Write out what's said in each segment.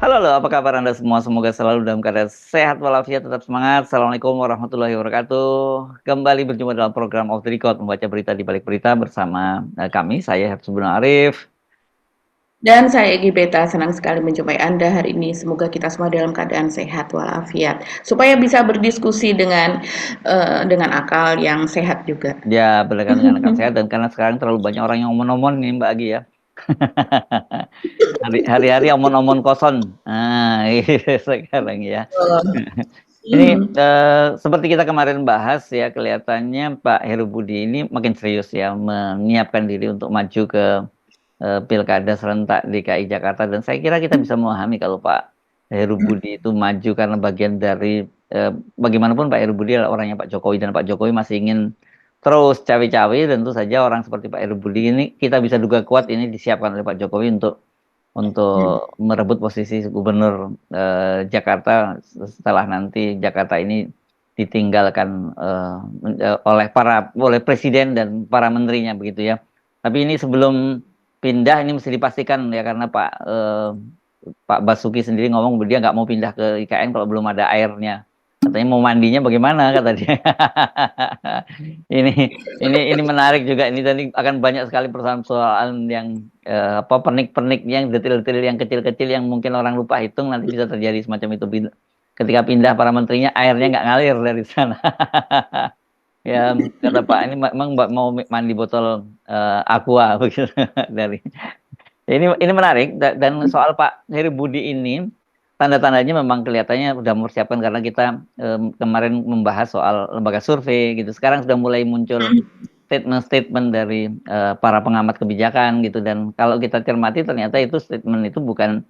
Halo, halo, apa kabar Anda semua? Semoga selalu dalam keadaan sehat walafiat, tetap semangat. Assalamualaikum warahmatullahi wabarakatuh. Kembali berjumpa dalam program Off the Record, membaca berita di balik berita bersama kami, saya Hafsubun Arif. Dan saya Egi Beta, senang sekali menjumpai Anda hari ini. Semoga kita semua dalam keadaan sehat walafiat, supaya bisa berdiskusi dengan akal yang sehat juga. Ya, berdekatan dengan akal sehat dan karena sekarang terlalu banyak orang yang omon-omon nih Mbak Agi ya. Hari-hari omon-omon kosong. Nah, sekarang ya. Ini Mhm. seperti kita kemarin bahas ya, kelihatannya Pak Heru Budi ini makin serius ya menyiapkan diri untuk maju ke pilkada serentak DKI Jakarta, dan saya kira kita bisa memahami kalau Pak Heru Budi itu maju karena bagian dari bagaimanapun Pak Heru Budi adalah orangnya Pak Jokowi, dan Pak Jokowi masih ingin terus cawe-cawe. Tentu saja orang seperti Pak Heru Budi ini kita bisa duga kuat ini disiapkan oleh Pak Jokowi untuk merebut posisi gubernur Jakarta setelah nanti Jakarta ini ditinggalkan oleh presiden dan para menterinya begitu ya. Tapi ini sebelum pindah ini mesti dipastikan ya, karena Pak Basuki sendiri ngomong dia nggak mau pindah ke IKN kalau belum ada airnya. Katanya mau mandinya bagaimana kata dia. Ini ini menarik juga ini, tadi akan banyak sekali persoalan yang pernik-pernik yang detail-detail yang kecil-kecil yang mungkin orang lupa hitung, nanti bisa terjadi semacam itu ketika pindah para menterinya airnya nggak ngalir dari sana. Ya kata Pak ini memang mau mandi botol aqua begitu dari ini menarik, dan soal Pak Heri Budi ini tanda-tandanya memang kelihatannya sudah mempersiapkan, karena kita kemarin membahas soal lembaga survei gitu. Sekarang sudah mulai muncul statement-statement dari para pengamat kebijakan gitu, dan kalau kita cermati ternyata itu statement itu bukan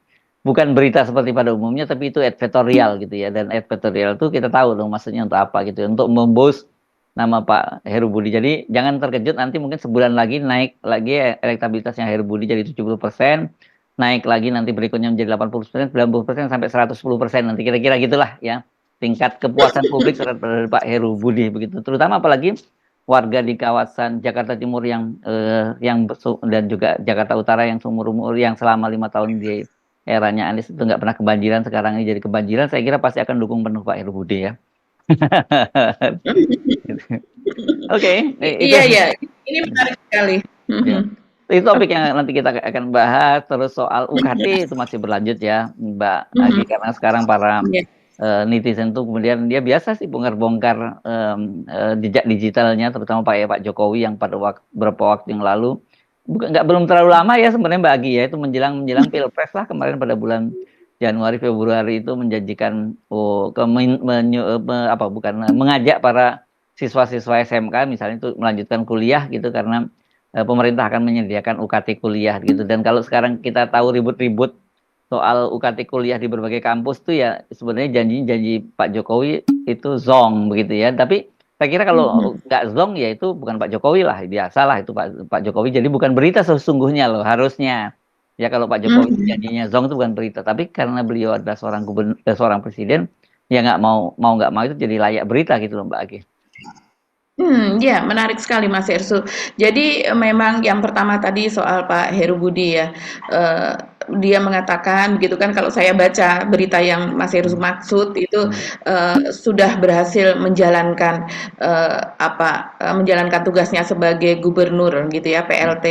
bukan berita seperti pada umumnya, tapi itu advertorial gitu ya, dan advertorial itu kita tahu dong maksudnya untuk apa gitu, untuk memboost nama Pak Heru Budi. Jadi jangan terkejut nanti mungkin sebulan lagi naik lagi elektabilitasnya Heru Budi jadi 70%, naik lagi nanti berikutnya menjadi 80%, 90% sampai 110%, nanti kira-kira gitulah ya tingkat kepuasan publik terhadap Pak Heru Budi begitu. Terutama apalagi warga di kawasan Jakarta Timur dan juga Jakarta Utara yang seumur umur yang selama 5 tahun di eranya Anies itu nggak pernah kebanjiran, sekarang ini jadi kebanjiran, saya kira pasti akan dukung penuh Pak Heru Budi ya. Oke, itu Iya, iya, ini menarik sekali. ya. Mhm. Itu topik yang nanti kita akan bahas. Terus soal UKT itu masih berlanjut ya, Mbak Agi, Mhm. karena sekarang para Iya. netizen tuh kemudian dia biasa sih bongkar-bongkar jejak digitalnya, terutama Pak Jokowi yang pada beberapa waktu yang lalu, belum terlalu lama ya sebenarnya Mbak Agi ya, itu menjelang Pilpres lah kemarin pada bulan Januari Februari itu menjanjikan mengajak para siswa-siswa SMK misalnya itu melanjutkan kuliah gitu, karena pemerintah akan menyediakan UKT kuliah gitu. Dan kalau sekarang kita tahu ribut-ribut soal UKT kuliah di berbagai kampus tuh ya, sebenarnya janji Pak Jokowi itu zong begitu ya. Tapi saya kira Mhm. kalau nggak zong ya itu bukan Pak Jokowi lah, biasalah itu Pak Jokowi. Jadi bukan berita sesungguhnya loh harusnya. Ya kalau Pak Jokowi itu Mhm. janjinya zong itu bukan berita. Tapi karena beliau adalah seorang seorang presiden, ya nggak mau nggak mau itu jadi layak berita gitu loh Mbak Agi. Ya, menarik sekali Mas Ersu. Jadi memang yang pertama tadi soal Pak Heru Budi ya, eee, dia mengatakan gitu kan kalau saya baca berita yang Mas Heru Hmm, maksud itu, hmm, sudah berhasil menjalankan tugasnya sebagai gubernur gitu ya, hmm, PLT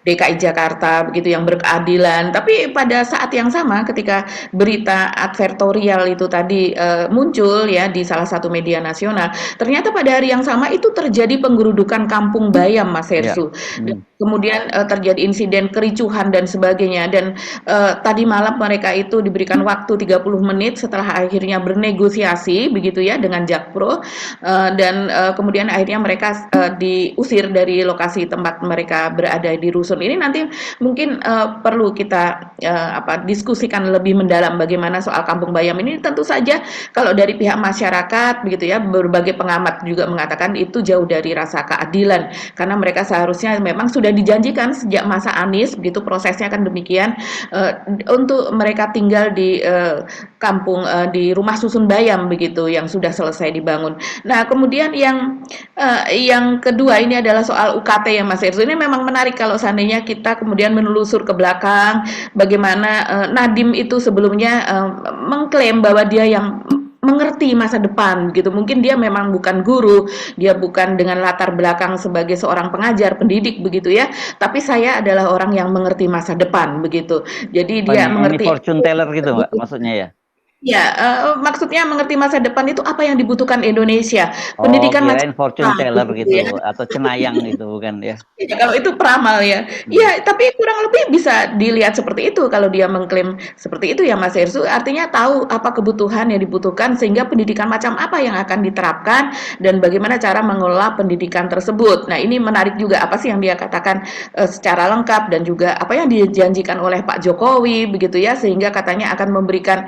DKI Jakarta begitu yang berkeadilan. Tapi pada saat yang sama ketika berita advertorial itu tadi, muncul ya di salah satu media nasional, ternyata pada hari yang sama itu terjadi penggerudukan Kampung Bayam, Mas ya. Hersu. Dan Hmm, kemudian terjadi insiden kericuhan dan sebagainya. Dan tadi malam mereka itu diberikan waktu 30 menit setelah akhirnya bernegosiasi begitu ya dengan Jakpro, dan kemudian akhirnya mereka diusir dari lokasi tempat mereka berada di rusun ini. Nanti mungkin perlu kita diskusikan lebih mendalam bagaimana soal Kampung Bayam ini. Tentu saja kalau dari pihak masyarakat begitu ya, berbagai pengamat juga mengatakan itu jauh dari rasa keadilan karena mereka seharusnya memang sudah dijanjikan sejak masa Anies begitu prosesnya kan demikian, untuk mereka tinggal di kampung di rumah susun bayam begitu yang sudah selesai dibangun. Nah, kemudian yang kedua ini adalah soal UKT ya Mas Erzo. Ini memang menarik kalau seandainya kita kemudian menelusur ke belakang bagaimana Nadiem itu sebelumnya mengklaim bahwa dia yang mengerti masa depan gitu. Mungkin dia memang bukan guru, dia bukan dengan latar belakang sebagai seorang pengajar, pendidik begitu ya, tapi saya adalah orang yang mengerti masa depan begitu. Jadi dia Ini mengerti fortune teller gitu Mbak maksudnya ya? ya, maksudnya mengerti masa depan itu apa yang dibutuhkan Indonesia, Oh, pendidikan macam kirain fortune apa teller begitu gitu ya. atau cenayang gitu bukan ya? Iya, kalau itu peramal ya. Hmm. Iya, tapi kurang lebih bisa dilihat seperti itu kalau dia mengklaim seperti itu ya Mas Hersu. Artinya tahu apa kebutuhan yang dibutuhkan sehingga pendidikan macam apa yang akan diterapkan dan bagaimana cara mengelola pendidikan tersebut. Nah, ini menarik juga apa sih yang dia katakan secara lengkap dan juga apa yang dijanjikan oleh Pak Jokowi begitu ya sehingga katanya akan memberikan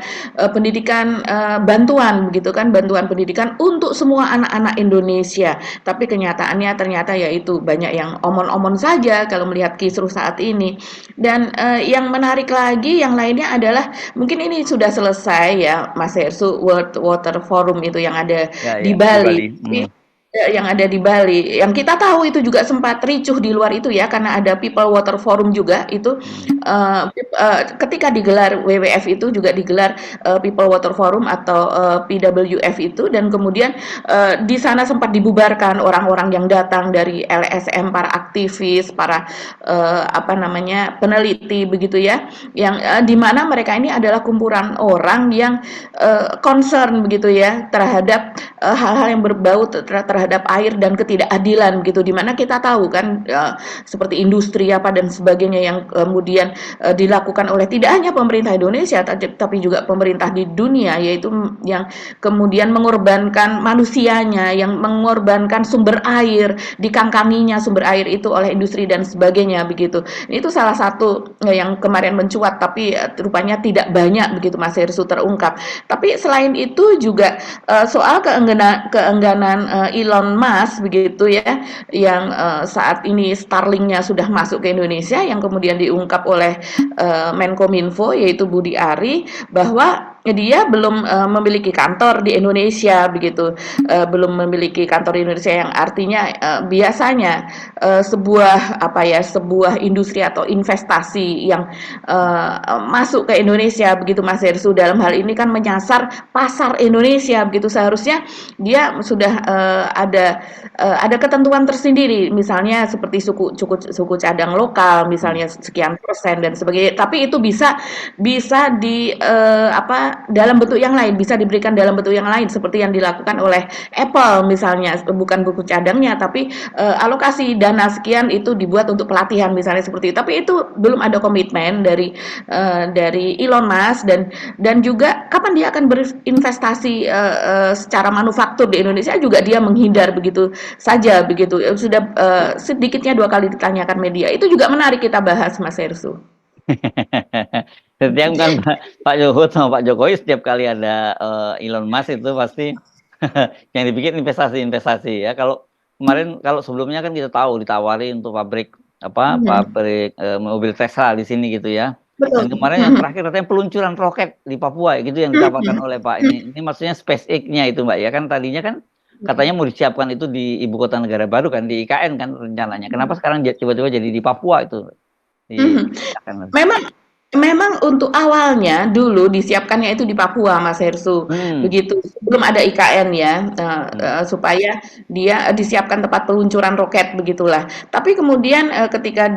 pendidikan bantuan begitu kan, bantuan pendidikan untuk semua anak-anak Indonesia. Tapi kenyataannya ternyata yaitu banyak yang omon-omon saja kalau melihat kisruh saat ini. Dan yang menarik lagi yang lainnya adalah mungkin ini sudah selesai ya Mas Hersu World Water Forum itu yang ada Ya di ya di Bali. Bali. Hmm. Yang ada di Bali. Yang kita tahu itu juga sempat ricuh di luar itu ya karena ada People Water Forum juga itu Hmm. ketika digelar WWF itu juga digelar People Water Forum atau PWF itu dan kemudian di sana sempat dibubarkan orang-orang yang datang dari LSM, para aktivis, para apa namanya peneliti begitu ya, yang di mana mereka ini adalah kumpulan orang yang concern begitu ya terhadap hal-hal yang berbau terhadap air dan ketidakadilan gitu, di mana kita tahu kan seperti industri apa dan sebagainya yang kemudian dilakukan oleh tidak hanya pemerintah Indonesia tapi juga pemerintah di dunia, yaitu yang kemudian mengorbankan manusianya, yang mengorbankan sumber air, dikangkanginya sumber air itu oleh industri dan sebagainya begitu. Itu salah satu yang kemarin mencuat tapi rupanya tidak banyak begitu Mas Hersu terungkap. Tapi selain itu juga soal keengganan Elon Musk begitu ya, yang saat ini Starlink-nya sudah masuk ke Indonesia, yang kemudian diungkap oleh Menkominfo yaitu Budi Ari bahwa dia belum memiliki kantor di Indonesia begitu, belum memiliki kantor di Indonesia yang artinya biasanya sebuah apa ya sebuah industri atau investasi yang masuk ke Indonesia begitu Mas Hersu dalam hal ini kan menyasar pasar Indonesia begitu, seharusnya dia sudah ada ketentuan tersendiri misalnya seperti suku cadang lokal misalnya sekian persen dan sebagainya, tapi itu bisa di apa dalam bentuk yang lain, bisa diberikan dalam bentuk yang lain seperti yang dilakukan oleh Apple misalnya, bukan buku cadangnya tapi alokasi dana sekian itu dibuat untuk pelatihan misalnya seperti itu. Tapi itu belum ada komitmen dari Elon Musk dan juga kapan dia akan berinvestasi secara manufaktur di Indonesia juga dia menghindar begitu saja begitu. Sudah sedikitnya 2 kali ditanyakan media. Itu juga menarik kita bahas Mas Hersu. Setiap kan Pak Luhut sama Pak Jokowi setiap kali ada Elon Musk itu pasti yang dibikin investasi ya. Kalau kemarin kalau sebelumnya kan kita tahu ditawari untuk pabrik mobil Tesla di sini gitu ya. Dan Betul. kemarin yang terakhir katanya peluncuran roket di Papua gitu yang ditawarkan oleh Pak ini maksudnya SpaceX-nya itu Mbak ya, kan tadinya kan katanya mau disiapkan itu di ibu kota negara baru kan di IKN kan rencananya. Kenapa sekarang tiba-tiba jadi di Papua itu? Memang untuk awalnya dulu disiapkannya itu di Papua, Mas Hersu, begitu. Sebelum ada IKN ya, supaya dia disiapkan tempat peluncuran roket begitulah. Tapi kemudian ketika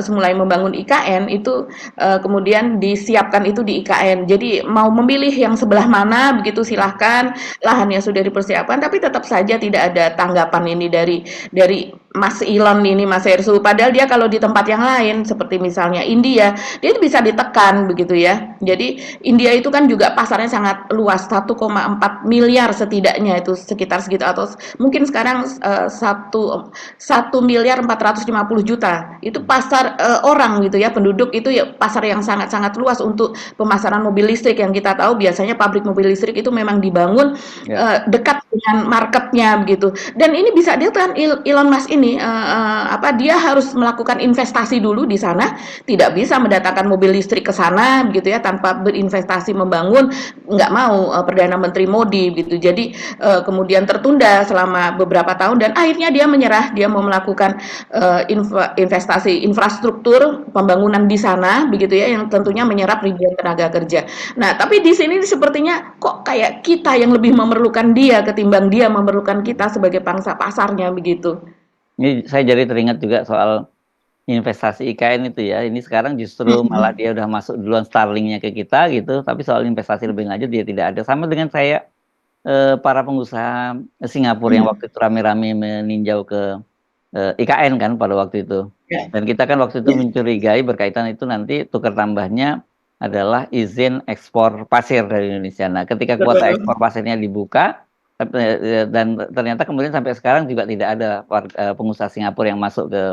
mulai membangun IKN itu kemudian disiapkan itu di IKN. Jadi mau memilih yang sebelah mana begitu silahkan, lahannya sudah dipersiapkan, tapi tetap saja tidak ada tanggapan ini dari Mas Elon ini Mas Hersu. Padahal dia kalau di tempat yang lain seperti misalnya India, dia itu bisa ditekan begitu ya. Jadi India itu kan juga pasarnya sangat luas, 1,4 miliar setidaknya itu sekitar segitu atau mungkin sekarang 1 miliar 450 juta. Itu pasar orang gitu ya, penduduk itu ya pasar yang sangat-sangat luas untuk pemasaran mobil listrik yang kita tahu biasanya pabrik mobil listrik itu memang dibangun dekat dengan marketnya begitu. Dan ini bisa dilihat Elon Musk ini ini apa dia harus melakukan investasi dulu di sana, tidak bisa mendatangkan mobil listrik ke sana begitu ya tanpa berinvestasi membangun, nggak mau Perdana Menteri Modi gitu. Jadi kemudian tertunda selama beberapa tahun dan akhirnya dia menyerah, dia mau melakukan investasi infrastruktur pembangunan di sana begitu ya yang tentunya menyerap ribuan tenaga kerja. Nah, tapi di sini sepertinya kok kayak kita yang lebih memerlukan dia ketimbang dia memerlukan kita sebagai pangsa pasarnya begitu. Ini saya jadi teringat juga soal investasi IKN itu ya. Ini sekarang justru malah dia udah masuk duluan Starlink-nya ke kita gitu, tapi soal investasi lebih lanjut dia tidak ada. Sama dengan saya para pengusaha Singapura yang waktu itu rame-rame meninjau ke IKN kan pada waktu itu. Ya. Dan kita kan waktu itu mencurigai berkaitan itu nanti tukar tambahnya adalah izin ekspor pasir dari Indonesia. Nah, ketika kuota ekspor pasirnya dibuka, dan ternyata kemudian sampai sekarang juga tidak ada pengusaha Singapura yang masuk ke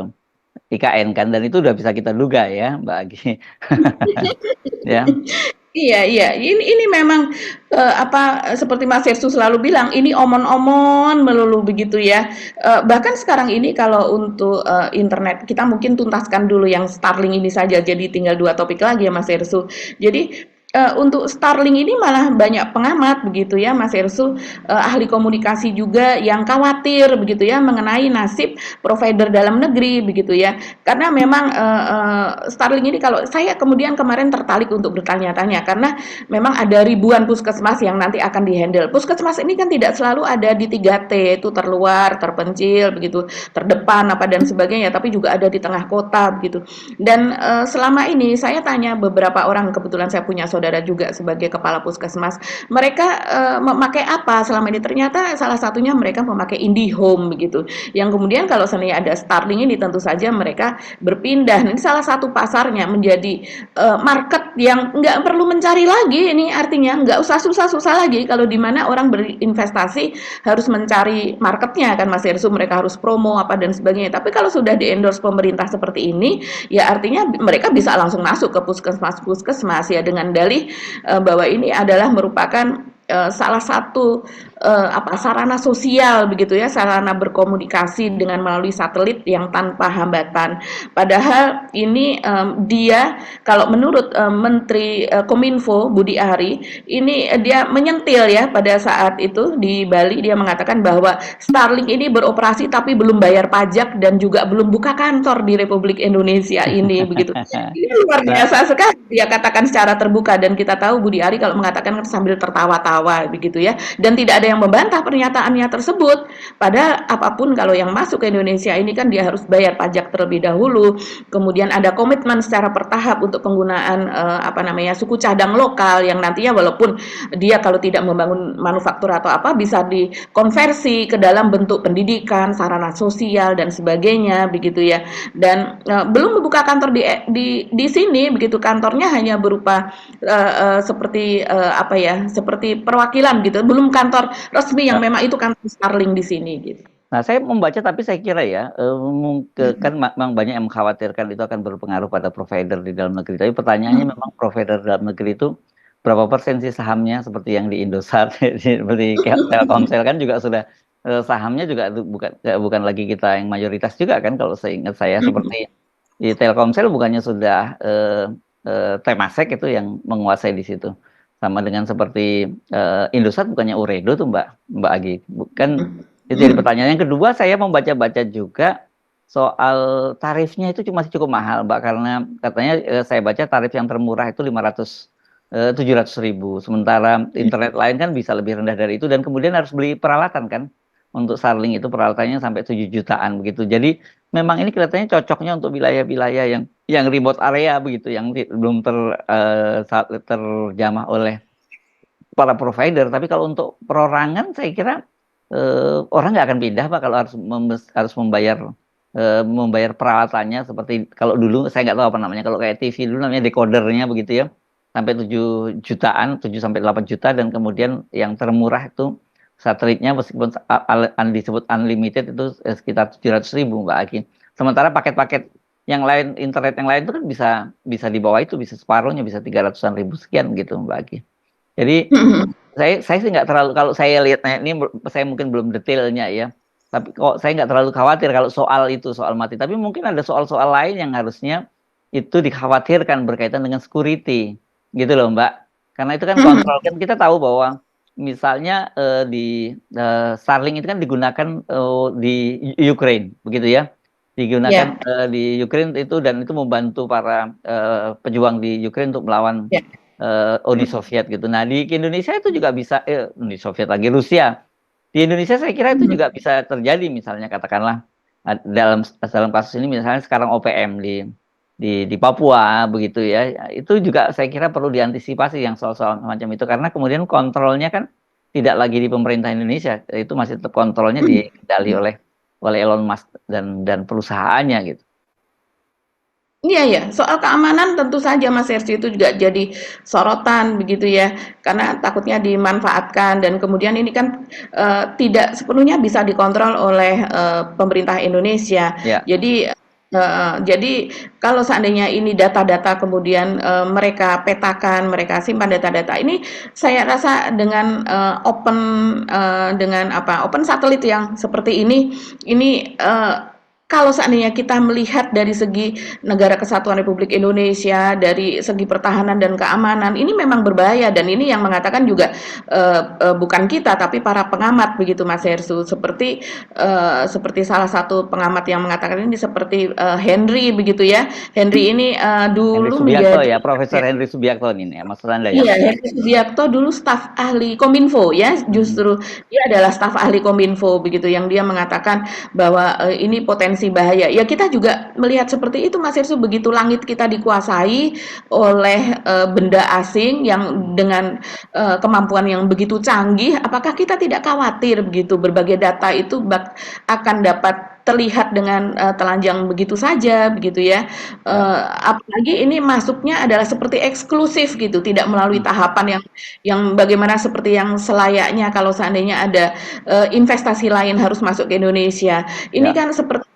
IKN kan, dan itu udah bisa kita duga ya, Mbak Agi. Ya. Iya iya, ini memang, apa, seperti Mas Yesus selalu bilang, ini omon-omon melulu begitu ya. Bahkan sekarang ini kalau untuk, internet, kita mungkin tuntaskan dulu yang Starlink ini saja, jadi tinggal 2 topik lagi ya Mas Yersu. Jadi, untuk Starlink ini malah banyak pengamat begitu ya Mas Yersu, ahli komunikasi juga yang khawatir begitu ya mengenai nasib provider dalam negeri begitu ya. Karena memang, Starlink ini kalau saya kemudian kemarin tertarik untuk bertanya-tanya karena memang ada ribuan puskesmas yang nanti akan dihandle. Puskesmas ini kan tidak selalu ada di 3T, itu terluar, terpencil, begitu, terdepan apa dan sebagainya, tapi juga ada di tengah kota begitu. Dan selama ini saya tanya beberapa orang, kebetulan saya punya saudara juga sebagai kepala puskesmas, mereka memakai apa selama ini? Ternyata salah satunya mereka memakai IndiHome begitu. Yang kemudian kalau seandainya ada Starlink ini tentu saja mereka berpindah. Ini salah satu pasarnya menjadi market yang nggak perlu mencari lagi. Ini artinya nggak usah susah-susah lagi. Kalau di mana orang berinvestasi harus mencari marketnya kan Mas Irsu, mereka harus promo apa dan sebagainya. Tapi kalau sudah di endorse pemerintah seperti ini, ya artinya mereka bisa langsung masuk ke puskesmas ya dengan dalih bahwa ini adalah merupakan salah satu apa sarana sosial begitu ya, sarana berkomunikasi dengan melalui satelit yang tanpa hambatan. Padahal ini dia kalau menurut Menteri Kominfo Budi Ari ini dia menyentil ya pada saat itu di Bali, dia mengatakan bahwa Starlink ini beroperasi tapi belum bayar pajak dan juga belum buka kantor di Republik Indonesia ini begitu. Ini luar biasa sekali dia katakan secara terbuka dan kita tahu Budi Ari kalau mengatakan sambil tertawa-tawa begitu ya, dan tidak ada yang membantah pernyataannya tersebut. Padahal apapun kalau yang masuk ke Indonesia ini kan dia harus bayar pajak terlebih dahulu. Kemudian ada komitmen secara bertahap untuk penggunaan apa namanya suku cadang lokal yang nantinya walaupun dia kalau tidak membangun manufaktur atau apa bisa dikonversi ke dalam bentuk pendidikan, sarana sosial dan sebagainya begitu ya. Dan belum membuka kantor di sini begitu, kantornya hanya berupa seperti apa ya, seperti perwakilan gitu, belum kantor resmi yang memang itu kantor Starlink di sini gitu. Nah, saya membaca tapi saya kira ya, kan memang banyak yang mengkhawatirkan itu akan berpengaruh pada provider di dalam negeri. Tapi pertanyaannya memang provider dalam negeri itu berapa persen sih sahamnya seperti yang di Indosat, seperti Telkomsel kan juga sudah sahamnya juga bukan lagi kita yang mayoritas juga kan kalau seingat saya, seperti di Telkomsel bukannya sudah Temasek itu yang menguasai di situ. Sama dengan seperti Indosat bukannya Uredo tuh Mbak Agi. Bukan itu jadi pertanyaan. Yang kedua, saya membaca-baca juga soal tarifnya itu masih cukup mahal, Mbak, karena katanya saya baca tarif yang termurah itu 700.000. Sementara internet lain kan bisa lebih rendah dari itu dan kemudian harus beli peralatan kan. Untuk Starlink itu peralatannya sampai 7 jutaan begitu. Jadi memang ini kelihatannya cocoknya untuk wilayah-wilayah yang remote area begitu, yang belum terjamah oleh para provider. Tapi kalau untuk perorangan saya kira orang nggak akan pindah Pak kalau harus membayar peralatannya seperti kalau dulu saya nggak tahu apa namanya, kalau kayak TV dulu namanya decodernya begitu ya, sampai 7 jutaan, 7 sampai 8 juta, dan kemudian yang termurah itu satelitnya meskipun disebut unlimited itu sekitar 700.000 Mbak Aki. Sementara paket-paket yang lain, internet yang lain itu kan bisa di bawah itu, bisa separuhnya, bisa 300-an ribu sekian gitu Mbak Aki. Jadi saya sih nggak terlalu, kalau saya lihat ini saya mungkin belum detailnya ya. tapi kok saya nggak terlalu khawatir kalau soal itu, soal mati. Tapi mungkin ada soal-soal lain yang harusnya itu dikhawatirkan berkaitan dengan security, gitu loh Mbak. Karena itu kan Mhm. kontrol, kan kita tahu bahwa misalnya Starlink itu kan digunakan di Ukraine, begitu ya. Digunakan Ya, di Ukraine itu, dan itu membantu para pejuang di Ukraine untuk melawan ya. Uni Soviet gitu. Nah di Indonesia itu juga bisa Uni Soviet lagi, Rusia. Di Indonesia saya kira itu Mhm. juga bisa terjadi, misalnya katakanlah dalam dalam kasus ini misalnya sekarang OPM di Papua begitu ya. Itu juga saya kira perlu diantisipasi yang soal-soal macam itu, karena kemudian kontrolnya kan tidak lagi di pemerintah Indonesia, itu masih tetap kontrolnya dikendali oleh Elon Musk dan perusahaannya gitu. Iya ya, soal keamanan tentu saja Mas Hersi itu juga jadi sorotan begitu ya, karena takutnya dimanfaatkan dan kemudian ini kan tidak sepenuhnya bisa dikontrol oleh pemerintah Indonesia. Ya, Jadi kalau seandainya ini data-data kemudian mereka petakan, mereka simpan data-data ini, saya rasa dengan dengan apa open satelit yang seperti ini kalau seandainya kita melihat dari segi Negara Kesatuan Republik Indonesia, dari segi pertahanan dan keamanan, ini memang berbahaya dan ini yang mengatakan juga bukan kita tapi para pengamat begitu Mas Hersu. Seperti salah satu pengamat yang mengatakan ini seperti Henry begitu ya. Henry ini Henry dulu Subiakto menjadi ya, Profesor Henry Subiakto ini ya, maksud Anda ya. iya, Henry Subiakto dulu staf ahli Kominfo ya, Mhm. justru dia adalah staf ahli Kominfo begitu yang dia mengatakan bahwa ini potensi bahaya. Ya kita juga melihat seperti itu Mas Irsu, begitu langit kita dikuasai oleh benda asing yang dengan kemampuan yang begitu canggih, apakah kita tidak khawatir begitu berbagai data itu akan dapat terlihat dengan telanjang begitu saja begitu ya. Ya. Apalagi ini masuknya adalah seperti eksklusif gitu, tidak melalui Hmm. tahapan yang bagaimana seperti yang selayaknya kalau seandainya ada investasi lain harus masuk ke Indonesia. Ini Ya. kan seperti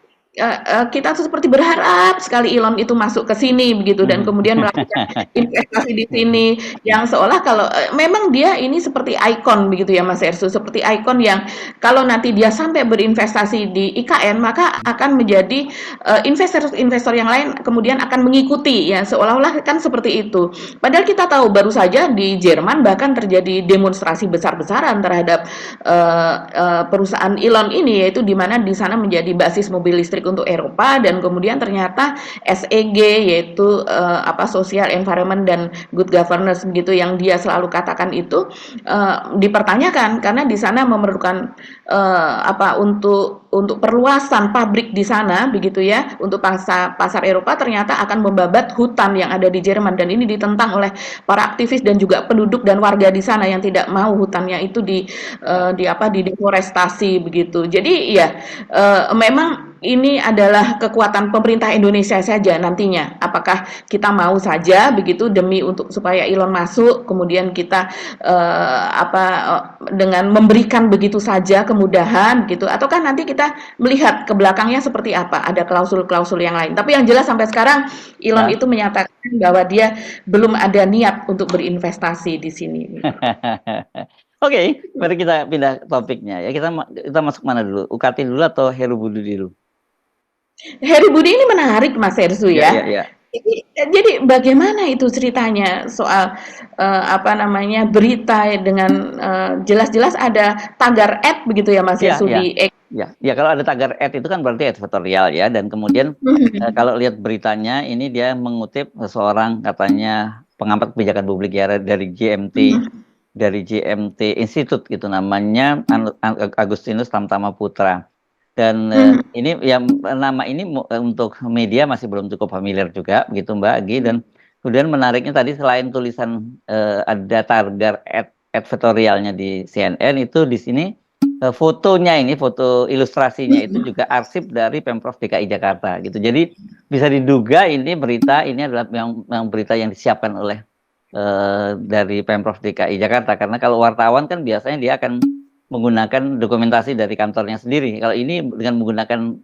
kita tuh seperti berharap sekali Elon itu masuk ke sini begitu dan Mhm. kemudian melakukan investasi di sini yang seolah kalau memang dia ini seperti ikon begitu ya Mas Ersu, seperti ikon yang kalau nanti dia sampai berinvestasi di IKN maka akan menjadi investor-investor yang lain kemudian akan mengikuti ya seolah-olah kan seperti itu. Padahal kita tahu baru saja di Jerman bahkan terjadi demonstrasi besar-besaran terhadap perusahaan Elon ini yaitu di mana di sana menjadi basis mobil listrik untuk Eropa dan kemudian ternyata SEG yaitu apa social environment dan good governance begitu yang dia selalu katakan itu dipertanyakan karena di sana memerlukan apa untuk perluasan pabrik di sana begitu ya untuk pasar Eropa ternyata akan membabat hutan yang ada di Jerman dan ini ditentang oleh para aktivis dan juga penduduk dan warga di sana yang tidak mau hutannya itu Ya. di apa dideforestasi begitu. Jadi ya memang ini adalah kekuatan pemerintah Indonesia saja nantinya. Apakah kita mau saja begitu demi untuk supaya Elon masuk, kemudian kita dengan memberikan begitu saja kemudahan gitu, ataukah nanti kita melihat ke belakangnya seperti apa? Ada klausul-klausul yang lain. Tapi yang jelas sampai sekarang Elon Ya. itu menyatakan bahwa dia belum ada niat untuk berinvestasi di sini. Oke, mari kita pindah topiknya ya. Kita masuk mana dulu? UKT dulu atau Heru Budi dulu? Heri Budi ini menarik Mas Ersu Ya, ya, ya. ya. Jadi bagaimana itu ceritanya soal apa namanya berita dengan jelas-jelas ada tagar ad begitu ya Mas Ya, Ersu ya. di X. Ya, ya, kalau ada tagar ad itu kan berarti editorial ya, dan kemudian kalau lihat beritanya ini dia mengutip seseorang katanya pengamat kebijakan publik ya dari GMT Institute gitu namanya Agustinus Tamtama Putra. Dan ini ya nama ini untuk media masih belum cukup familiar juga gitu Mbak Agi, dan kemudian menariknya tadi selain tulisan ada tagar editorialnya di CNN itu di sini fotonya ini foto ilustrasinya itu juga arsip dari Pemprov DKI Jakarta gitu. Jadi bisa diduga ini berita ini adalah yang berita yang disiapkan oleh dari Pemprov DKI Jakarta, karena kalau wartawan kan biasanya dia akan menggunakan dokumentasi dari kantornya sendiri. Kalau ini dengan menggunakan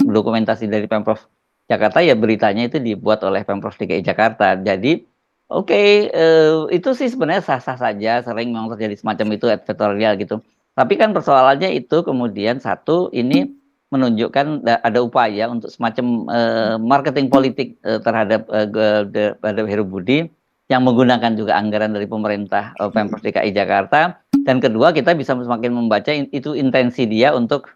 dokumentasi dari Pemprov Jakarta ya beritanya itu dibuat oleh Pemprov DKI Jakarta. Jadi oke, itu sih sebenarnya sah-sah saja, sering memang terjadi semacam itu editorial gitu. Tapi kan persoalannya itu kemudian satu ini menunjukkan ada upaya untuk semacam marketing politik terhadap terhadap Heru Budi yang menggunakan juga anggaran dari pemerintah Pemprov DKI Jakarta. Dan kedua kita bisa semakin membaca itu intensi dia untuk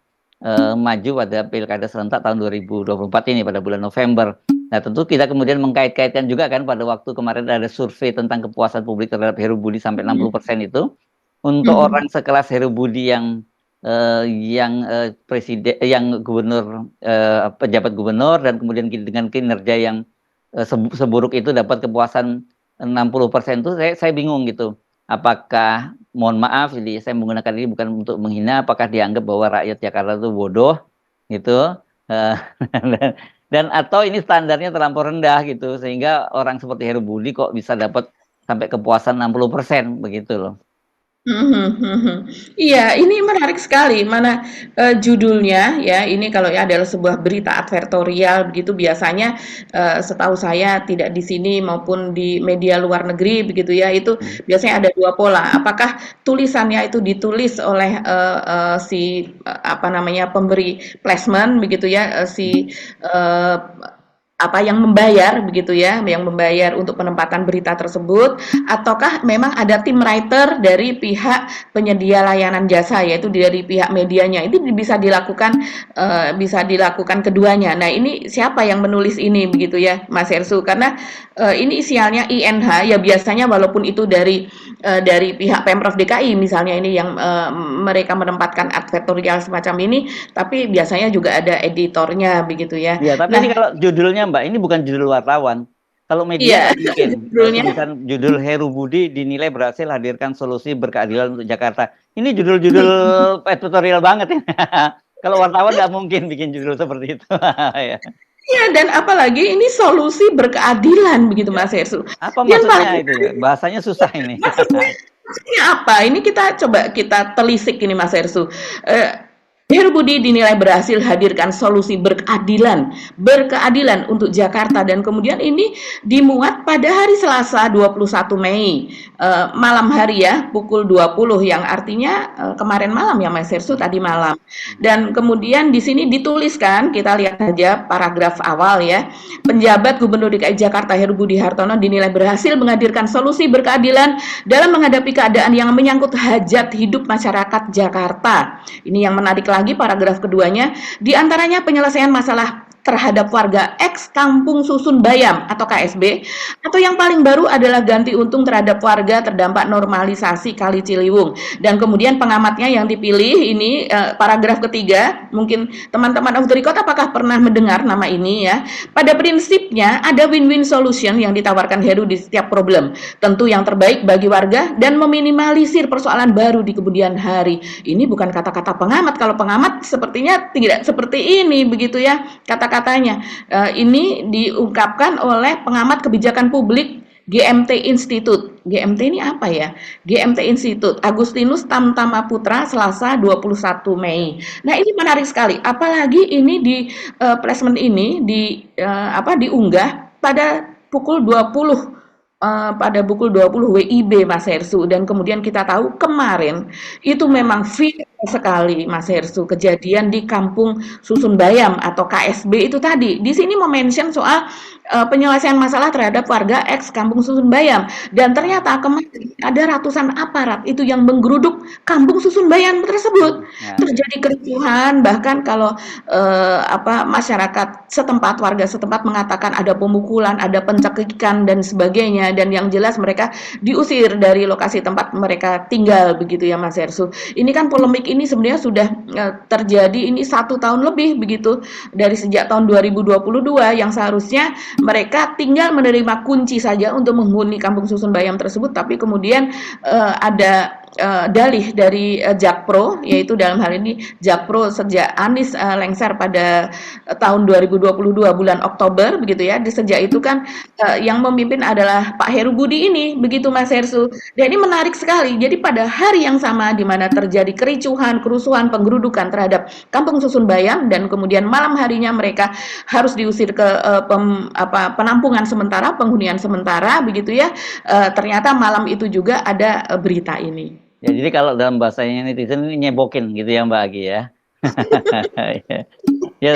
maju pada Pilkada serentak tahun 2024 ini pada bulan November. Nah tentu kita kemudian mengkait-kaitkan juga kan pada waktu kemarin ada survei tentang kepuasan publik terhadap Heru Budi sampai 60% itu. Untuk orang sekelas Heru Budi yang presiden, yang gubernur, pejabat gubernur, dan kemudian dengan kinerja yang seburuk itu dapat kepuasan 60% itu saya bingung gitu. Apakah, mohon maaf, jadi saya menggunakan ini bukan untuk menghina, apakah dianggap bahwa rakyat Jakarta itu bodoh gitu, dan atau ini standarnya terlampau rendah gitu sehingga orang seperti Heru Budi kok bisa dapat sampai kepuasan 60% begitu loh. Iya, ini menarik sekali. Mana judulnya ya, ini kalau ya adalah sebuah berita advertorial begitu biasanya setahu saya tidak di sini maupun di media luar negeri begitu ya, itu biasanya ada dua pola. Apakah tulisannya itu ditulis oleh si apa namanya pemberi placement begitu ya, si apa yang membayar begitu ya, yang membayar untuk penempatan berita tersebut, ataukah memang ada tim writer dari pihak penyedia layanan jasa yaitu dari pihak medianya. Itu bisa dilakukan keduanya. Nah, ini siapa yang menulis ini begitu ya, Mas Hersu? Karena ini isialnya INH ya, biasanya walaupun itu dari pihak Pemprov DKI misalnya ini yang mereka menempatkan advertorial semacam ini, tapi biasanya juga ada editornya begitu ya. Iya, tapi ini kalau judulnya Mbak, ini bukan judul wartawan. Kalau media mungkin tulisan judul Heru Budi dinilai berhasil hadirkan solusi berkeadilan untuk Jakarta. Ini judul-judul editorial banget ya. Kalau wartawan nggak mungkin bikin judul seperti itu. Ya. Iya, dan apalagi ini solusi berkeadilan begitu Mas Hersu. Apa maksudnya itu? Bahasanya susah ini. Maksudnya apa? Ini kita telisik ini Mas Hersu. Heru Budi dinilai berhasil hadirkan solusi berkeadilan untuk Jakarta, dan kemudian ini dimuat pada hari Selasa 21 Mei malam hari ya, pukul 20, yang artinya kemarin malam ya Mas Hersu, tadi malam. Dan kemudian di sini dituliskan, kita lihat saja paragraf awal ya. Penjabat Gubernur DKI Jakarta Heru Budi Hartono dinilai berhasil menghadirkan solusi berkeadilan dalam menghadapi keadaan yang menyangkut hajat hidup masyarakat Jakarta. Ini yang menarik lagi paragraf keduanya, diantaranya penyelesaian masalah terhadap warga ex Kampung Susun Bayam atau KSB, atau yang paling baru adalah ganti untung terhadap warga terdampak normalisasi Kali Ciliwung. Dan kemudian pengamatnya yang dipilih ini paragraf ketiga, mungkin teman-teman off the record apakah pernah mendengar nama ini ya. Pada prinsipnya ada win-win solution yang ditawarkan Heru di setiap problem, tentu yang terbaik bagi warga dan meminimalisir persoalan baru di kemudian hari. Ini bukan kata-kata pengamat. Kalau pengamat sepertinya tidak seperti ini begitu ya kata-katanya. Ini diungkapkan oleh pengamat kebijakan publik GMT Institute. GMT ini apa ya? GMT Institute, Agustinus Tamtama Putra, Selasa 21 Mei. Nah, ini menarik sekali. Apalagi ini di placement ini diunggah pada pukul 20 WIB Mas Hersu, dan kemudian kita tahu kemarin itu memang viral sekali Mas Hersu, kejadian di Kampung Susun Bayam atau KSB itu tadi. Di sini mention soal penyelesaian masalah terhadap warga ex Kampung Susun Bayam, dan ternyata kemarin ada ratusan aparat itu yang menggeruduk Kampung Susun Bayam tersebut. Terjadi kericuhan, bahkan kalau masyarakat setempat, warga setempat mengatakan ada pemukulan, ada pencekikan dan sebagainya, dan yang jelas mereka diusir dari lokasi tempat mereka tinggal begitu ya Mas Hersu. Ini kan polemik ini sebenarnya sudah terjadi ini 1 tahun lebih begitu, dari sejak tahun 2022 yang seharusnya mereka tinggal menerima kunci saja untuk menghuni Kampung Susun Bayam tersebut, tapi kemudian ada dalih dari Jakpro, yaitu dalam hal ini Jakpro sejak Anies lengser pada tahun 2022 bulan Oktober begitu ya. Sejak itu kan yang memimpin adalah Pak Heru Budi ini begitu Mas Hersu. Dan ini menarik sekali. Jadi pada hari yang sama di mana terjadi kericuhan, kerusuhan, penggerudukan terhadap Kampung Susun Bayam, dan kemudian malam harinya mereka harus diusir ke penampungan sementara, penghunian sementara begitu ya. Ternyata malam itu juga ada berita ini. Ya, jadi kalau dalam bahasanya netizen ini nyebokin gitu ya Mbak Agi ya. Ya, ya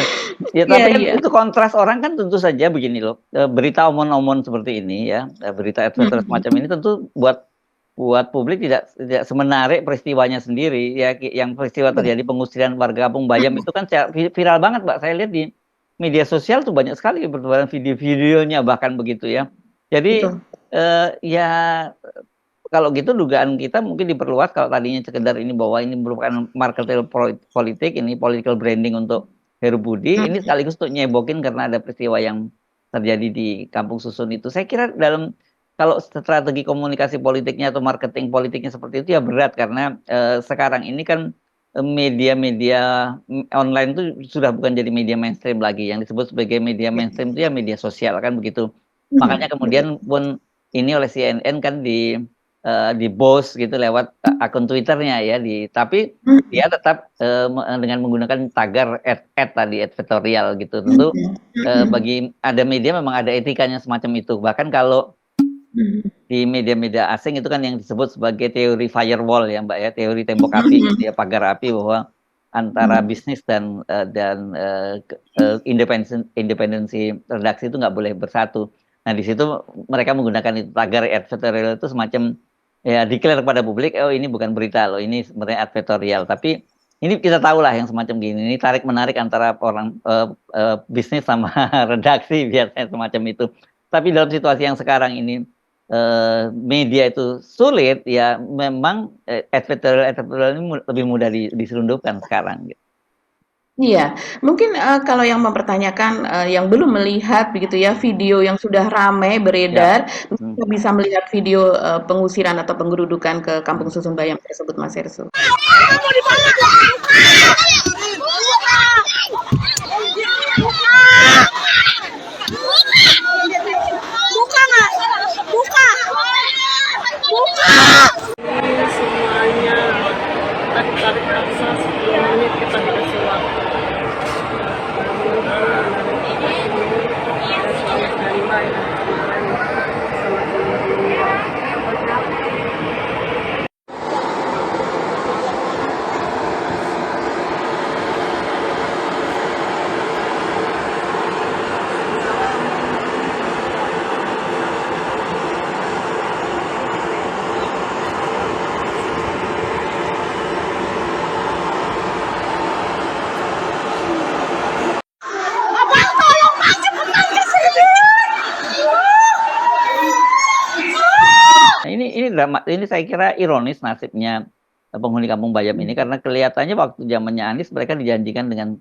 Iya tapi kan iya. itu kontras orang kan tentu saja begini loh, berita omon-omon seperti ini ya, berita adventure Mhm. semacam ini tentu buat buat publik tidak semenarik peristiwanya sendiri ya, yang peristiwa Iya. terjadi pengusiran warga Kampung Bayam itu kan viral banget Mbak, saya lihat di media sosial tuh banyak sekali bertebaran video-videonya bahkan begitu ya. Jadi, Betul. ya kalau gitu dugaan kita mungkin diperluas kalau tadinya sekedar ini bahwa ini merupakan marketing politik, ini political branding untuk Heru Budi, ini Mhm. sekaligus untuk nyebokin karena ada peristiwa yang terjadi di Kampung Susun itu. Saya kira dalam kalau strategi komunikasi politiknya atau marketing politiknya seperti itu ya berat karena sekarang ini kan media-media online itu sudah bukan jadi media mainstream lagi. Yang disebut sebagai media Iya. mainstream itu ya media sosial kan begitu. Makanya Betul. kemudian pun ini oleh CNN kan di boost gitu lewat akun Twitternya ya tapi Mhm. dia tetap dengan menggunakan tagar ad tadi advertorial gitu. Tentu Mhm. Mhm. bagi ada media memang ada etikanya semacam itu. Bahkan kalau Mhm. di media-media asing itu kan yang disebut sebagai teori firewall ya Mbak ya, teori tembok api Mhm. gitu ya, pagar api bahwa antara Mhm. bisnis dan independensi redaksi itu nggak boleh bersatu. Nah di situ mereka menggunakan itu tagar advertorial itu semacam ya declare kepada publik, oh ini bukan berita loh, ini sebenarnya advertorial. Tapi ini kita tahu lah yang semacam gini, ini tarik menarik antara orang bisnis sama redaksi biasanya semacam itu. Tapi dalam situasi yang sekarang ini media itu sulit, ya memang advertorial ini lebih mudah diselundupkan sekarang gitu. Iya, mungkin, kalau yang mempertanyakan, yang belum melihat begitu ya, video yang sudah ramai Ya, beredar, mhm, mungkin bisa melihat video, pengusiran atau penggerudukan ke Kampung mhm. Susun Bayam tersebut, Mas Hersou. Buka nggak? Buka. Buka. Ini semuanya tarik-tarik paksa 10 menit kita dikasih waktu. Dari baik sama teman-teman. Abang tolong Pak cepetan ke sini. Nah ini saya kira ironis nasibnya penghuni Kampung Bayam ini karena kelihatannya waktu zamannya Anies mereka dijanjikan dengan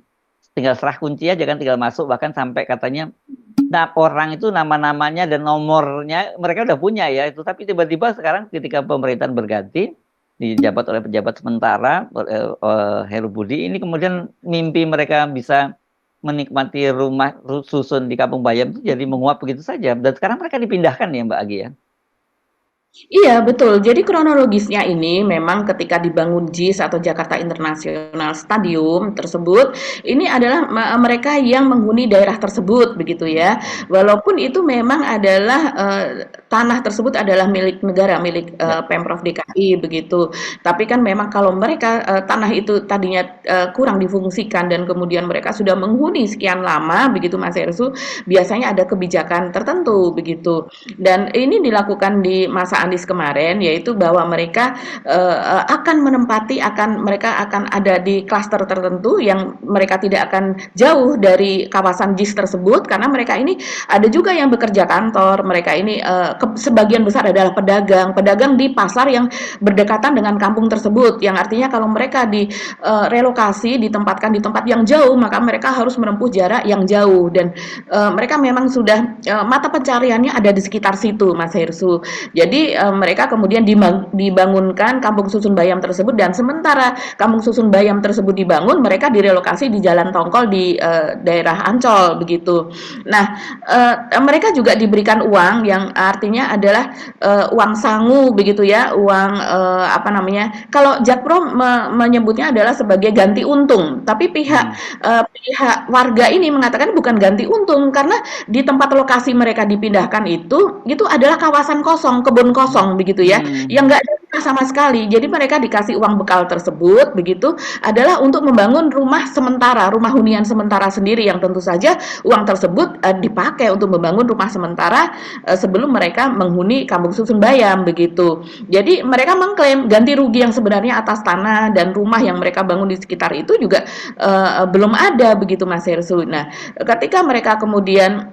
tinggal serah kunci aja kan, tinggal masuk, bahkan sampai katanya orang itu nama-namanya dan nomornya mereka udah punya ya itu, tapi tiba-tiba sekarang ketika pemerintahan berganti dijabat oleh pejabat sementara Heru Budi ini, kemudian mimpi mereka bisa menikmati rumah susun di Kampung Bayam itu jadi menguap begitu saja, dan sekarang mereka dipindahkan ya Mbak Agi ya. Iya, betul. Jadi kronologisnya ini memang ketika dibangun JIS atau Jakarta International Stadium tersebut, ini adalah mereka yang menghuni daerah tersebut begitu ya. Hmm. Walaupun itu memang adalah tanah tersebut adalah milik negara, milik Ya. Pemprov DKI begitu. Tapi kan memang kalau mereka tanah itu tadinya kurang difungsikan dan kemudian mereka sudah menghuni sekian lama begitu Mas Ersu, biasanya ada kebijakan tertentu begitu. Dan ini dilakukan di masa Anies kemarin, yaitu bahwa mereka akan menempati, mereka akan ada di klaster tertentu yang mereka tidak akan jauh dari kawasan JIS tersebut, karena mereka ini ada juga yang bekerja kantor, mereka ini sebagian besar adalah pedagang di pasar yang berdekatan dengan kampung tersebut, yang artinya kalau mereka relokasi, ditempatkan di tempat yang jauh, maka mereka harus menempuh jarak yang jauh, dan mereka memang sudah mata pencariannya ada di sekitar situ, Mas Hersu. Jadi mereka kemudian dibangunkan Kampung Susun Bayam tersebut, dan sementara Kampung Susun Bayam tersebut dibangun, mereka direlokasi di Jalan Tongkol di daerah Ancol begitu. Nah, mereka juga diberikan uang yang artinya adalah uang sangu begitu ya, uang apa namanya? Kalau Jakpro menyebutnya adalah sebagai ganti untung, tapi pihak Hmm. pihak warga ini mengatakan bukan ganti untung karena di tempat lokasi mereka dipindahkan itu adalah kawasan kosong, kebun kosong begitu ya, yang nggak ada rumah sama sekali. Jadi mereka dikasih uang bekal tersebut begitu adalah untuk membangun rumah sementara, rumah hunian sementara sendiri yang tentu saja uang tersebut dipakai untuk membangun rumah sementara sebelum mereka menghuni Kampung Susun Bayam begitu. Jadi mereka mengklaim ganti rugi yang sebenarnya atas tanah dan rumah yang mereka bangun di sekitar itu juga belum ada begitu Mas Hersu. Nah, ketika mereka kemudian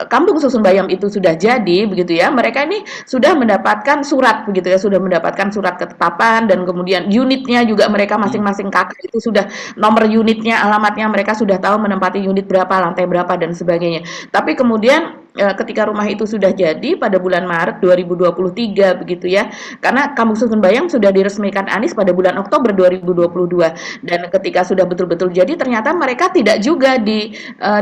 Kampung Susun Bayam itu sudah jadi begitu ya, mereka ini sudah mendapatkan surat begitu ya, sudah mendapatkan surat ketetapan dan kemudian unitnya juga mereka masing-masing kakak itu sudah nomor unitnya, alamatnya mereka sudah tahu menempati unit berapa, lantai berapa dan sebagainya. Tapi kemudian ketika rumah itu sudah jadi pada bulan Maret 2023 begitu ya. Karena Kampung Susun Bayam sudah diresmikan Anies pada bulan Oktober 2022 dan ketika sudah betul-betul jadi ternyata mereka tidak juga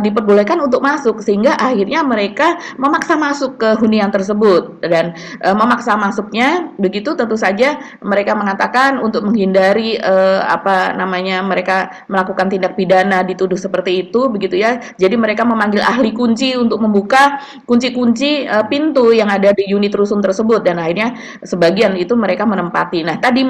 diperbolehkan untuk masuk sehingga akhirnya mereka memaksa masuk ke hunian tersebut dan memaksa masuknya begitu tentu saja mereka mengatakan untuk menghindari apa namanya mereka melakukan tindak pidana dituduh seperti itu begitu ya. Jadi mereka memanggil ahli kunci untuk membuka kunci-kunci pintu yang ada di unit rusun tersebut dan akhirnya sebagian itu mereka menempati. Nah, tadi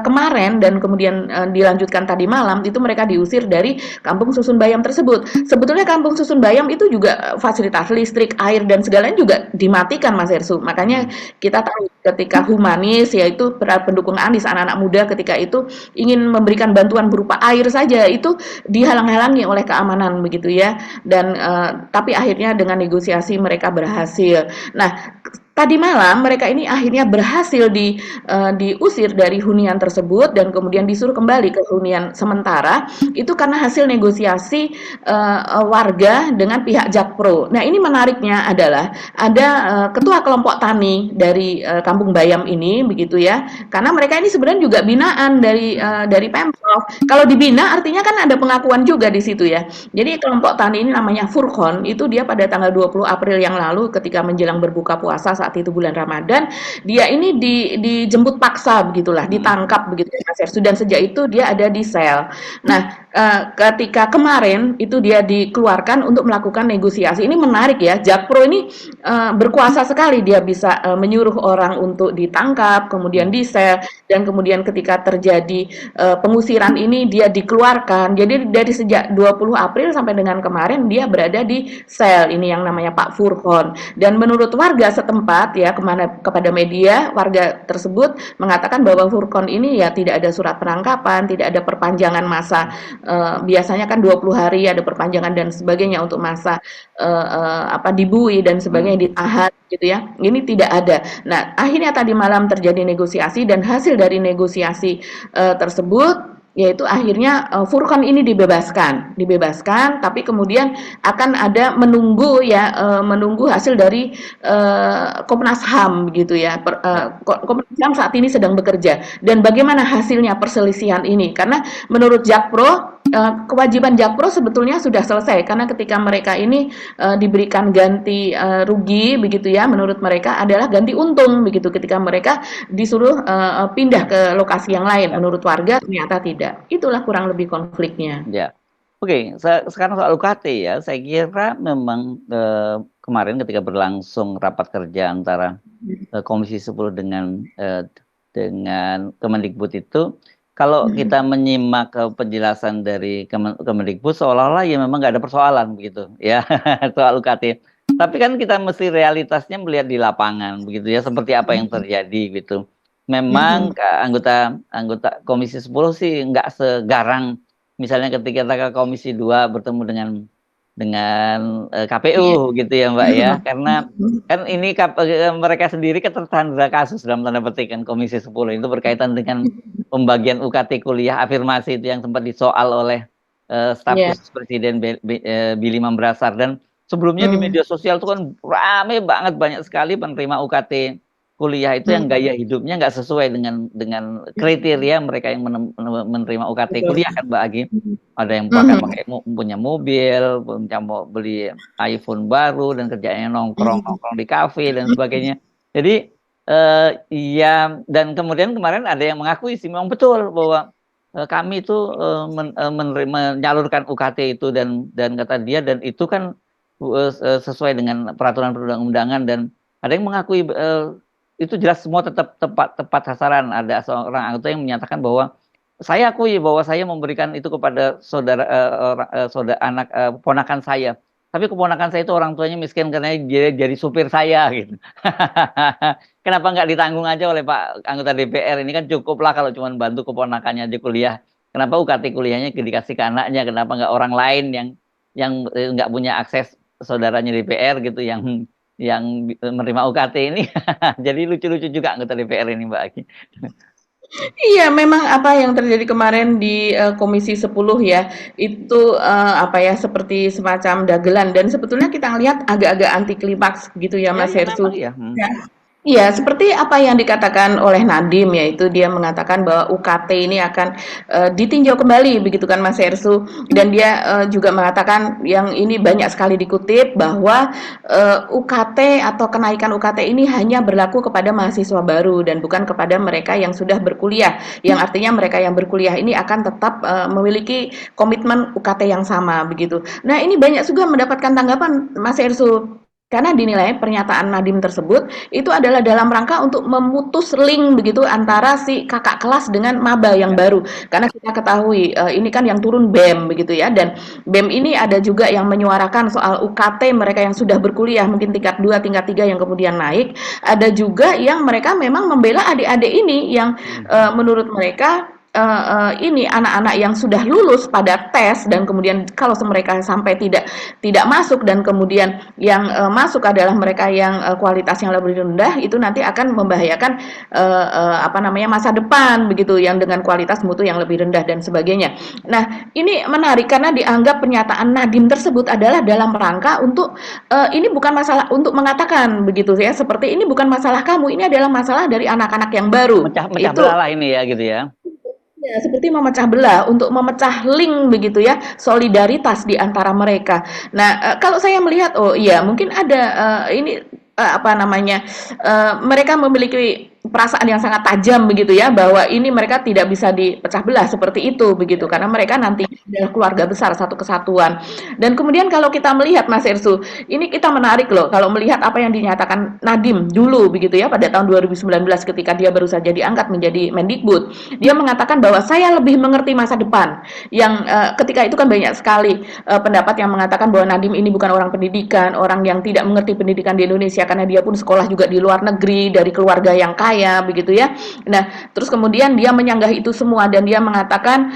kemarin dan kemudian dilanjutkan tadi malam itu mereka diusir dari Kampung Susun Bayam tersebut. Sebetulnya Kampung Susun Bayam itu juga fasilitas listrik, air dan segalanya juga dimatikan Mas Hersu. Makanya kita tahu ketika Humanis yaitu pendukung Anies anak-anak muda ketika itu ingin memberikan bantuan berupa air saja itu dihalang-halangi oleh keamanan begitu ya. Dan tapi akhirnya dengan negosiasi mereka berhasil. Nah, tadi malam mereka ini akhirnya berhasil diusir dari hunian tersebut dan kemudian disuruh kembali ke hunian sementara itu karena hasil negosiasi warga dengan pihak Jakpro. Nah ini menariknya adalah ada ketua kelompok tani dari Kampung Bayam ini begitu ya karena mereka ini sebenarnya juga binaan dari Pemprov. Kalau dibina artinya kan ada pengakuan juga di situ ya. Jadi kelompok tani ini namanya Furkon itu dia pada tanggal 20 April yang lalu ketika menjelang berbuka puasa saat itu bulan Ramadan, dia ini dijemput paksa begitulah, ditangkap begitu Mas Hersu dan sejak itu dia ada di sel. Nah, ketika kemarin itu dia dikeluarkan untuk melakukan negosiasi. Ini menarik ya, Jakpro ini berkuasa sekali, dia bisa menyuruh orang untuk ditangkap, kemudian di sel dan kemudian ketika terjadi pengusiran ini dia dikeluarkan. Jadi dari sejak 20 April sampai dengan kemarin dia berada di sel ini yang namanya Pak Furkon. Dan menurut warga setempat ya kepada media warga tersebut mengatakan bahwa Furkon ini ya tidak ada surat penangkapan, tidak ada perpanjangan masa biasanya kan 20 hari ada perpanjangan dan sebagainya untuk masa dibui dan sebagainya ditahan gitu ya. Ini tidak ada. Nah, akhirnya tadi malam terjadi negosiasi dan hasil dari negosiasi tersebut yaitu akhirnya Furkon ini dibebaskan, tapi kemudian akan ada menunggu hasil dari Komnas HAM gitu ya. Komnas HAM saat ini sedang bekerja dan bagaimana hasilnya perselisihan ini karena menurut Jakpro kewajiban Jakpro sebetulnya sudah selesai karena ketika mereka ini diberikan ganti rugi begitu ya menurut mereka adalah ganti untung begitu ketika mereka disuruh pindah ke lokasi yang lain menurut warga ternyata tidak. Itulah kurang lebih konfliknya. Ya, oke. Sekarang soal UKT ya, saya kira memang kemarin ketika berlangsung rapat kerja antara Komisi 10 dengan Kemendikbud itu, kalau kita menyimak penjelasan dari Kemendikbud seolah-olah ya memang nggak ada persoalan begitu ya soal UKT. Tapi kan kita mesti realitasnya melihat di lapangan begitu ya seperti apa yang terjadi gitu. Memang anggota Komisi 10 sih nggak segarang misalnya ketika Komisi 2 bertemu dengan KPU gitu ya Mbak ya, karena kan ini mereka sendiri ketersandra kasus dalam tanda petik kan Komisi 10 itu berkaitan dengan pembagian UKT kuliah afirmasi itu yang sempat disoal oleh staf khusus Presiden Billy Mambrasar dan sebelumnya di media sosial itu kan rame banget banyak sekali penerima UKT kuliah itu yang gaya hidupnya nggak sesuai dengan kriteria mereka yang menerima UKT kuliah kan Mbak Agi. Ada yang punya mobil, mau beli iPhone baru dan kerjanya nongkrong di kafe dan sebagainya. Jadi ya dan kemudian kemarin ada yang mengakui sih memang betul bahwa kami itu menyalurkan UKT itu dan kata dia dan itu kan sesuai dengan peraturan perundang-undangan dan ada yang mengakui itu jelas semua tetap tepat sasaran. Ada seorang anggota yang menyatakan bahwa, "Saya akui bahwa saya memberikan itu kepada anak, ponakan saya. Tapi keponakan saya itu orang tuanya miskin karena dia jadi supir saya," gitu. Kenapa nggak ditanggung aja oleh Pak anggota DPR, ini kan cukuplah kalau cuma bantu keponakannya aja kuliah. Kenapa UKT kuliahnya dikasih ke anaknya, kenapa nggak orang lain yang nggak punya akses saudaranya DPR gitu yang menerima UKT ini. Jadi lucu-lucu juga anggota DPR ini, Mbak Aki. Iya, memang apa yang terjadi kemarin di, Komisi 10 ya, itu, apa ya, seperti semacam dagelan dan sebetulnya kita lihat agak-agak anti klimaks gitu ya, Iya Mas iya memang Hersу. iya, Ya. Iya, seperti apa yang dikatakan oleh Nadiem, yaitu dia mengatakan bahwa UKT ini akan, ditinjau kembali begitu kan Mas Herssu, dan dia, juga mengatakan yang ini banyak sekali dikutip bahwa, UKT atau kenaikan UKT ini hanya berlaku kepada mahasiswa baru dan bukan kepada mereka yang sudah berkuliah, yang artinya mereka yang berkuliah ini akan tetap, memiliki komitmen UKT yang sama begitu. Nah, ini banyak juga mendapatkan tanggapan Mas Herssu. Karena dinilai pernyataan Nadiem tersebut itu adalah dalam rangka untuk memutus link begitu antara si kakak kelas dengan maba yang iya. baru. Karena kita ketahui ini kan yang turun BEM begitu ya, dan BEM ini ada juga yang menyuarakan soal UKT mereka yang sudah berkuliah mungkin tingkat 2, tingkat 3 yang kemudian naik. Ada juga yang mereka memang membela adik-adik ini yang menurut mereka ini anak-anak yang sudah lulus pada tes dan kemudian kalau mereka sampai tidak masuk dan kemudian yang masuk adalah mereka yang kualitasnya lebih rendah, itu nanti akan membahayakan apa namanya masa depan begitu yang dengan kualitas mutu yang lebih rendah dan sebagainya. Nah, ini menarik karena dianggap pernyataan Nadiem tersebut adalah dalam rangka untuk ini bukan masalah untuk mengatakan begitu ya, seperti ini bukan masalah kamu, ini adalah masalah dari anak-anak yang baru. Mecah belah Itu lah ini ya gitu ya. ya, seperti memecah belah, untuk memecah link begitu ya, solidaritas di antara mereka. Nah, kalau saya melihat, oh iya mungkin ada ini apa namanya, mereka memiliki perasaan yang sangat tajam begitu ya, bahwa ini mereka tidak bisa dipecah belah seperti itu begitu, karena mereka nanti adalah keluarga besar, satu kesatuan. Dan kemudian kalau kita melihat Mas Ersu, ini kita menarik loh kalau melihat apa yang dinyatakan Nadiem dulu begitu ya pada tahun 2019 ketika dia baru saja diangkat menjadi Mendikbud. Dia mengatakan bahwa saya lebih mengerti masa depan. Yang ketika itu kan banyak sekali pendapat yang mengatakan bahwa Nadiem ini bukan orang pendidikan, orang yang tidak mengerti pendidikan di Indonesia karena dia pun sekolah juga di luar negeri dari keluarga yang kaya begitu ya. Nah, terus kemudian dia menyanggah itu semua dan dia mengatakan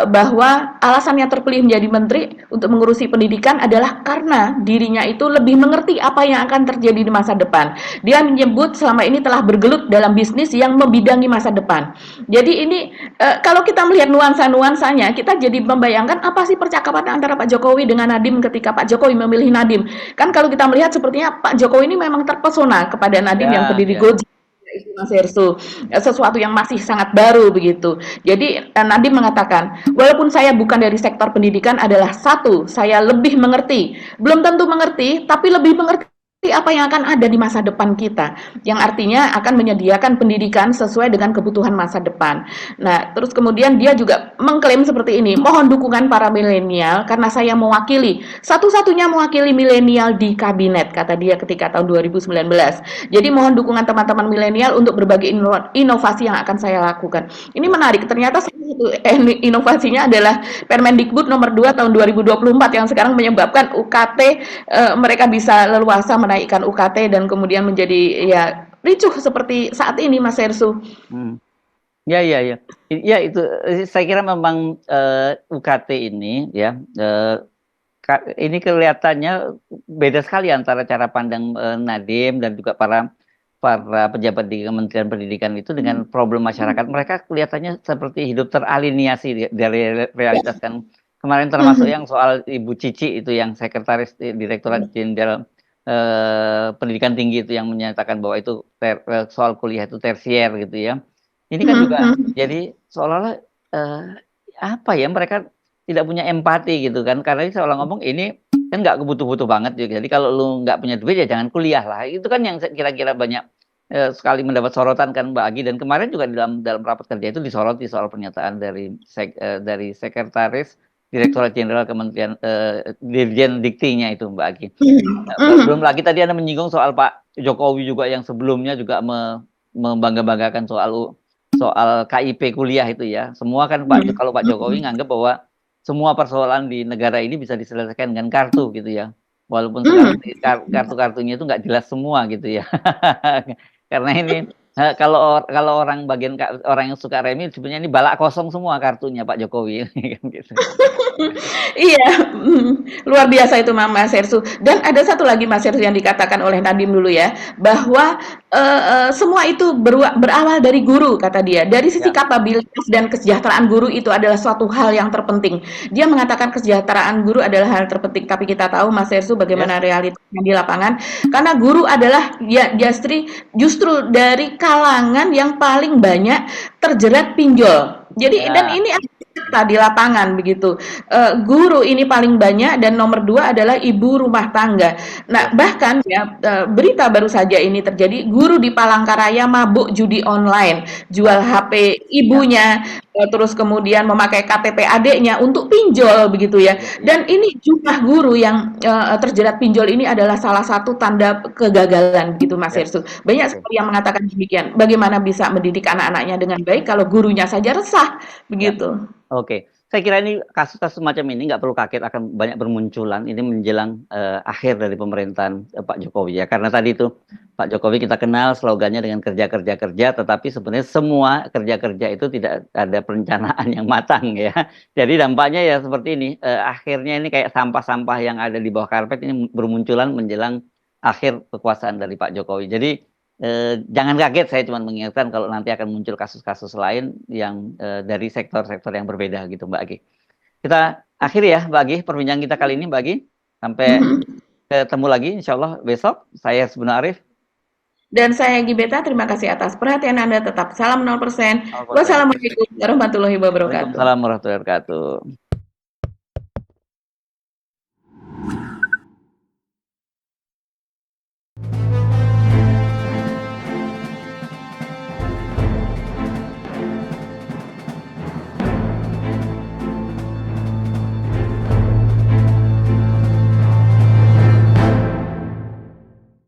bahwa alasannya terpilih menjadi menteri untuk mengurusi pendidikan adalah karena dirinya itu lebih mengerti apa yang akan terjadi di masa depan. Dia menyebut selama ini telah bergelut dalam bisnis yang membidangi masa depan. Jadi ini kalau kita melihat nuansa-nuansanya, kita jadi membayangkan apa sih percakapan antara Pak Jokowi dengan Nadiem ketika Pak Jokowi memilih Nadiem. Kan kalau kita melihat sepertinya Pak Jokowi ini memang terpesona kepada Nadiem yang Ya, pendiri ya. Gojek itu Mas Hersu, sesuatu yang masih sangat baru begitu. Jadi Nadiem mengatakan, walaupun saya bukan dari sektor pendidikan adalah satu, saya lebih mengerti, belum tentu mengerti, tapi lebih mengerti apa yang akan ada di masa depan kita, yang artinya akan menyediakan pendidikan sesuai dengan kebutuhan masa depan. Nah, terus kemudian dia juga mengklaim seperti ini, mohon dukungan para milenial karena saya mewakili, satu-satunya mewakili milenial di kabinet, kata dia ketika tahun 2019. Jadi mohon dukungan teman-teman milenial untuk berbagai inovasi yang akan saya lakukan. Ini menarik, ternyata salah satu inovasinya adalah Permendikbud nomor 2 tahun 2024 yang sekarang menyebabkan UKT mereka bisa leluasa menaikkan UKT dan kemudian menjadi ya ricuh seperti saat ini Mas Hersu. Ya ya ya. Ya itu saya kira memang UKT ini ya ini kelihatannya beda sekali antara cara pandang Nadiem dan juga para pejabat di Kementerian Pendidikan itu dengan problem masyarakat. Mereka kelihatannya seperti hidup teraliniasi dari realitas kan. Kemarin termasuk yang soal Ibu Cici itu yang sekretaris Direktorat Jenderal Pendidikan Tinggi itu yang menyatakan bahwa itu soal kuliah itu tersier gitu ya. Ini kan juga jadi seolah-olah apa ya mereka tidak punya empati gitu kan, karena seolah ngomong ini kan nggak kebutuh-butuh banget juga. Jadi kalau lu nggak punya duit ya jangan kuliah lah. Itu kan yang kira-kira banyak sekali mendapat sorotan kan Mbak Agi, dan kemarin juga dalam rapat kerja itu disoroti soal pernyataan dari sekretaris Direktorat Jenderal Kementerian Dirjen Diktinya itu Mbak Agi. Belum lagi tadi Anda menyinggung soal Pak Jokowi juga yang sebelumnya juga membangga-banggakan soal KIP kuliah itu ya. Semua kan kalau Pak Jokowi nganggap bahwa semua persoalan di negara ini bisa diselesaikan dengan kartu gitu ya. Walaupun sekarang kartu-kartunya itu nggak jelas semua gitu ya. Karena ini kalau orang yang suka remi sebenarnya ini balak kosong semua kartunya Pak Jokowi gitu. Iya, luar biasa itu Mas Hersu. Dan ada satu lagi Mas Hersu yang dikatakan oleh Nadim dulu ya, bahwa semua itu berawal dari guru kata dia. Dari sisi kapabilitas dan kesejahteraan guru itu adalah suatu hal yang terpenting. Dia mengatakan kesejahteraan guru adalah hal terpenting, tapi kita tahu Mas Hersu bagaimana realitasnya di lapangan. Karena guru adalah justru dari kalangan yang paling banyak terjerat pinjol. Jadi dan ini di lapangan begitu. Guru ini paling banyak dan nomor 2 adalah ibu rumah tangga. Nah, bahkan ya berita baru saja ini terjadi, guru di Palangkaraya mabuk judi online, jual HP ibunya, terus kemudian memakai KTP adiknya untuk pinjol begitu ya. Dan ini jumlah guru yang terjerat pinjol ini adalah salah satu tanda kegagalan gitu Mas Hersu. Banyak sekali yang mengatakan demikian. Bagaimana bisa mendidik anak-anaknya dengan baik kalau gurunya saja resah begitu. Oke, saya kira ini kasus-kasus semacam ini nggak perlu kaget akan banyak bermunculan ini menjelang akhir dari pemerintahan Pak Jokowi ya. Karena tadi itu Pak Jokowi kita kenal slogannya dengan kerja, tetapi sebenarnya semua kerja itu tidak ada perencanaan yang matang ya. Jadi dampaknya ya seperti ini, akhirnya ini kayak sampah-sampah yang ada di bawah karpet ini bermunculan menjelang akhir kekuasaan dari Pak Jokowi. Jadi jangan kaget, saya cuma mengingatkan kalau nanti akan muncul kasus-kasus lain yang dari sektor-sektor yang berbeda gitu Mbak Agi. Kita akhiri ya Mbak Agi perbincangan kita kali ini Mbak Agi. Sampai ketemu lagi insya Allah besok. Saya Subhan Arif. Dan saya Gibeta, terima kasih atas perhatian Anda. Tetap salam 0%. Wassalamualaikum warahmatullahi wabarakatuh. Waalaikumsalam warahmatullahi wabarakatuh.